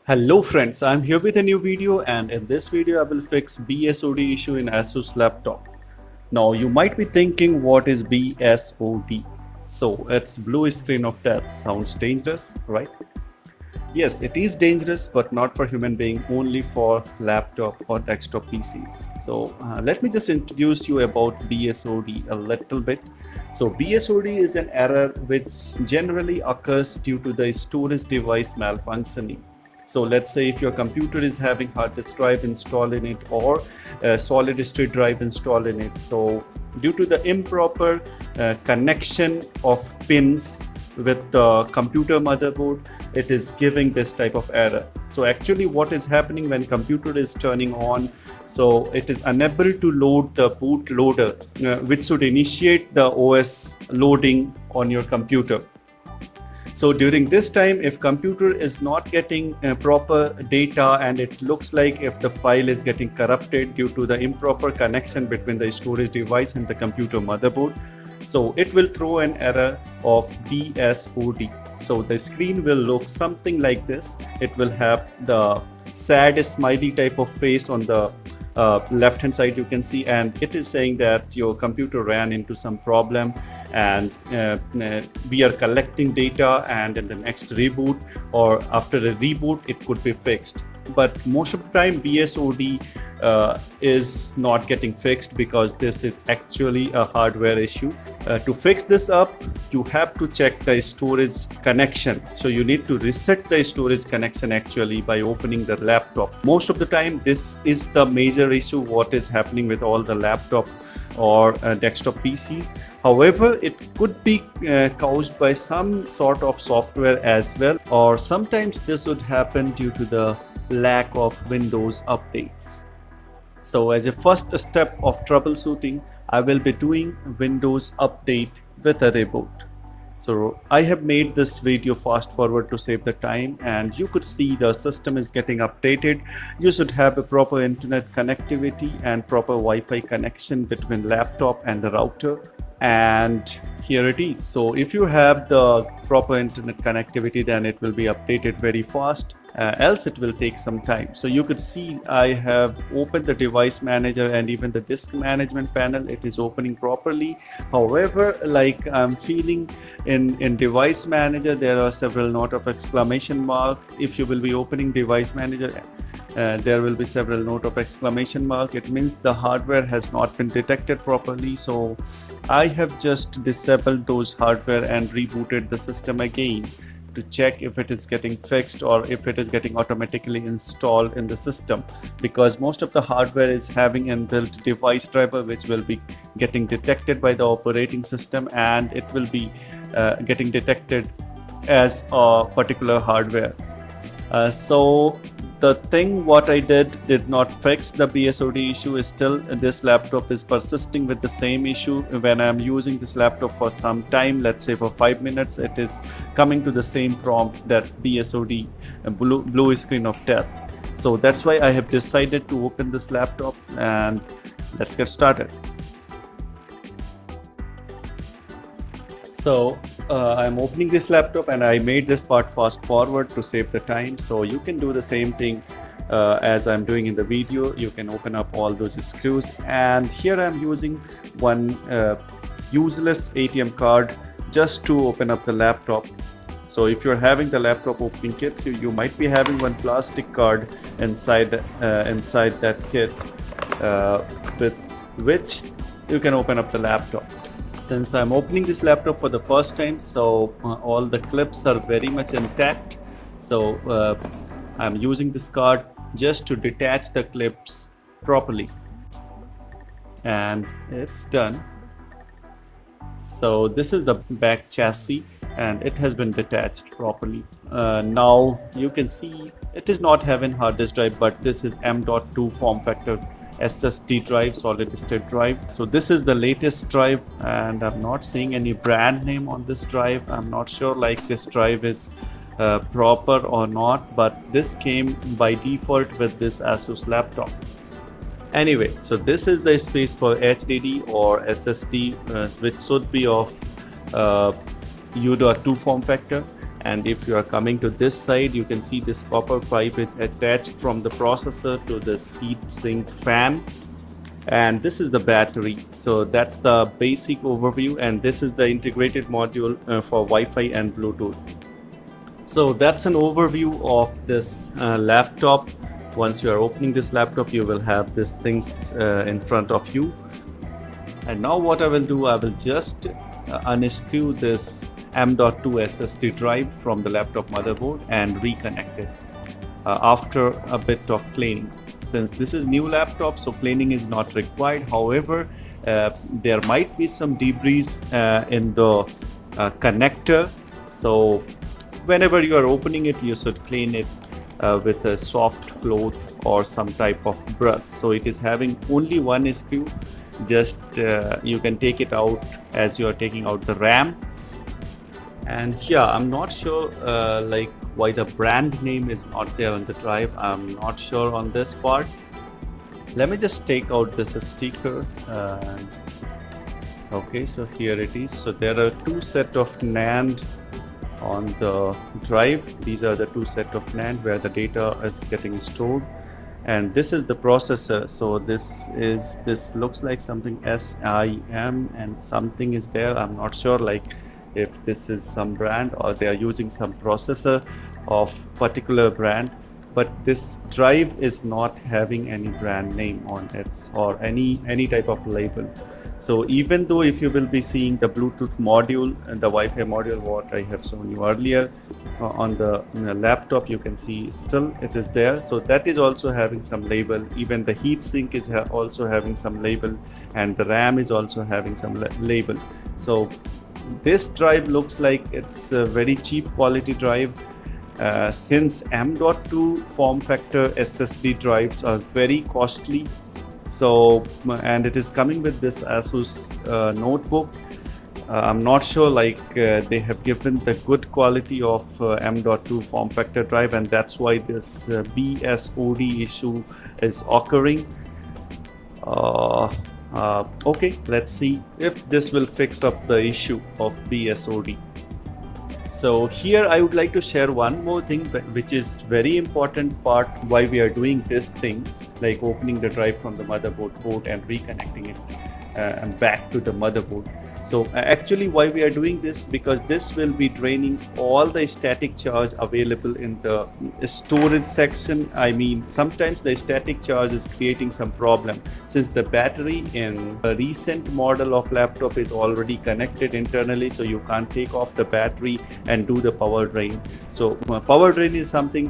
Hello friends, I'm here with a new video, and in this video I will fix BSOD issue in ASUS laptop. Now you might be thinking, what is BSOD? So it's blue screen of death. Sounds dangerous, right? Yes, it is dangerous, but not for human being, only for laptop or desktop PCs. So let me just introduce you about BSOD a little bit. So BSOD is an error which generally occurs due to the storage device malfunctioning. So let's say if your computer is having hard disk drive installed in it or a solid state drive installed in it. So due to the improper connection of pins with the computer motherboard, it is giving this type of error. So actually what is happening when computer is turning on, so it is unable to load the bootloader, which should initiate the OS loading on your computer. So during this time, if computer is not getting proper data, and it looks like if the file is getting corrupted due to the improper connection between the storage device and the computer motherboard, so it will throw an error of BSOD. So the screen will look something like this. It will have the sad smiley type of face on the left hand side, you can see, and it is saying that your computer ran into some problem, and we are collecting data, and in the next reboot or after a reboot it could be fixed. But most of the time BSOD is not getting fixed because this is actually a hardware issue. To fix this up, you have to check the storage connection. So you need to reset the storage connection actually by opening the laptop. Most of the time this is the major issue what is happening with all the laptop or desktop PCs. However, it could be caused by some sort of software as well, or sometimes this would happen due to the lack of Windows updates. So as a first step of troubleshooting, I will be doing Windows update with a reboot. So I have made this video fast forward to save the time, and you could see the system is getting updated. You should have a proper internet connectivity and proper Wi-Fi connection between laptop and the router. And here it is. So if you have the proper internet connectivity, then it will be updated very fast, else it will take some time. So you could see I have opened the device manager and even the disk management panel. It is opening properly. However, like I'm feeling in device manager, there are several note of exclamation mark. If you will be opening device manager, there will be several note of exclamation mark. It means the hardware has not been detected properly. So I have just disabled those hardware and rebooted the system again to check if it is getting fixed or if it is getting automatically installed in the system, because most of the hardware is having inbuilt device driver which will be getting detected by the operating system, and it will be getting detected as a particular hardware. So the thing what I did not fix the BSOD issue. Is still this laptop is persisting with the same issue. When I'm using this laptop for some time, let's say for 5 minutes, it is coming to the same prompt, that BSOD, blue screen of death. So that's why I have decided to open this laptop, and let's get started. So I'm opening this laptop, and I made this part fast forward to save the time. So you can do the same thing as I'm doing in the video. You can open up all those screws, and here I'm using one useless ATM card just to open up the laptop. So if you're having the laptop opening kit, you might be having one plastic card inside that kit with which you can open up the laptop. Since I'm opening this laptop for the first time, so all the clips are very much intact. So I'm using this card just to detach the clips properly, and it's done. So this is the back chassis, and it has been detached properly. Now you can see it is not having hard disk drive, but this is M.2 Formfactor SSD drive, solid state drive. So this is the latest drive, and I'm not seeing any brand name on this drive. I'm not sure like this drive is proper or not, but this came by default with this ASUS laptop. Anyway, so this is the space for HDD or SSD, which should be of M.2 form factor, And if you are coming to this side, you can see this copper pipe is attached from the processor to this heat sink fan, and this is the battery. So that's the basic overview, and this is the integrated module for Wi-Fi and Bluetooth. So that's an overview of this laptop. Once you are opening this laptop, you will have these things in front of you. And now what I will do, I will just unscrew this M.2 SSD drive from the laptop motherboard and reconnect it after a bit of cleaning. Since this is new laptop, so cleaning is not required. However, there might be some debris in the connector. So whenever you are opening it, you should clean it with a soft cloth or some type of brush. So it is having only one screw. Just you can take it out as you are taking out the RAM. And yeah, I'm not sure like why the brand name is not there on the drive. I'm not sure on this part. Let me just take out this sticker. Okay, so here it is. So there are two set of NAND on the drive. These are the two set of NAND where the data is getting stored, and this is the processor. So this looks like something SIM and something is there. I'm not sure like if this is some brand or they are using some processor of particular brand, but this drive is not having any brand name on it or any type of label. So even though if you will be seeing the Bluetooth module and the Wi-Fi module what I have shown you earlier on the laptop, you can see still it is there. So that is also having some label. Even the heat sink is also having some label, and the RAM is also having some label. So this drive looks like it's a very cheap quality drive. Since M.2 Formfactor SSD drives are very costly, so and it is coming with this ASUS notebook. I'm not sure like they have given the good quality of M.2 Formfactor drive, and that's why this BSOD issue is occurring. Okay, let's see if this will fix up the issue of BSOD. So here I would like to share one more thing which is very important part why we are doing this thing, like opening the drive from the motherboard port and reconnecting it and back to the motherboard. So actually why we are doing this, because this will be draining all the static charge available in the storage section. I mean, sometimes the static charge is creating some problem, since the battery in a recent model of laptop is already connected internally, so you can't take off the battery and do the power drain. So power drain is something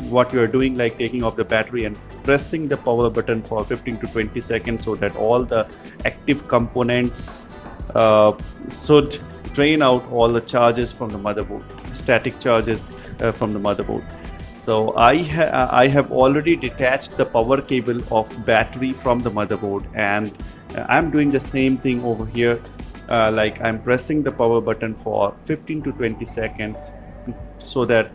what you are doing, like taking off the battery and pressing the power button for 15 to 20 seconds so that all the active components should drain out all the charges from the motherboard, static charges from the motherboard. So I have already detached the power cable of battery from the motherboard, and I'm doing the same thing over here. Like I'm pressing the power button for 15 to 20 seconds so that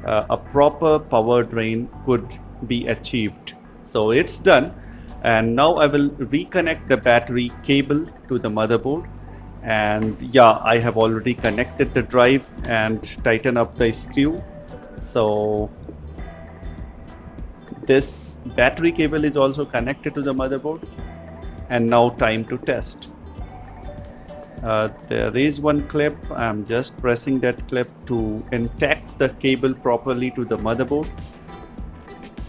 a proper power drain could be achieved. So it's done, and now I will reconnect the battery cable to the motherboard. And yeah, I have already connected the drive and tighten up the screw. So this battery cable is also connected to the motherboard, and now time to test. There is one clip. I'm just pressing that clip to intact the cable properly to the motherboard.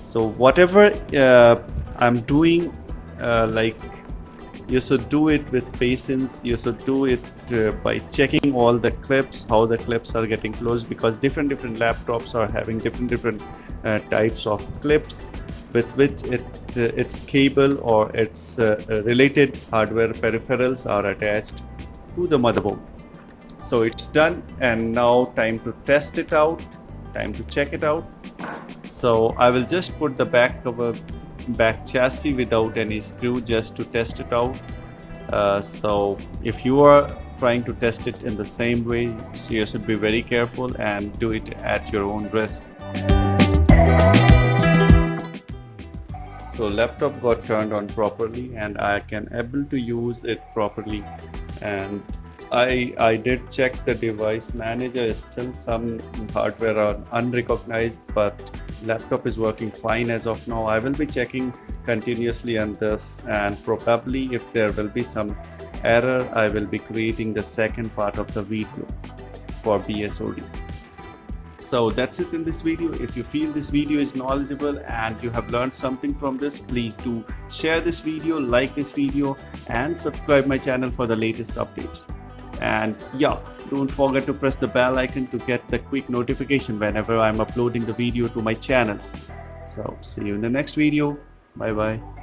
So whatever I'm doing, like you should do it with patience. You should do it by checking all the clips, how the clips are getting closed, because different laptops are having different types of clips with which its cable or its related hardware peripherals are attached to the motherboard. So it's done, and now time to test it out, time to check it out. So I will just put the back cover, back chassis without any screw, just to test it out. So if you are trying to test it in the same way, so you should be very careful and do it at your own risk. So laptop got turned on properly, and I can able to use it properly, and I did check the device manager. Still some hardware are unrecognized, but laptop is working fine as of now. I will be checking continuously on this, and probably if there will be some error, I will be creating the second part of the video for BSOD. So that's it in this video. If you feel this video is knowledgeable and you have learned something from this, please do share this video, like this video, and subscribe my channel for the latest updates. And yeah, don't forget to press the bell icon to get the quick notification whenever I'm uploading the video to my channel. So see you in the next video. Bye bye.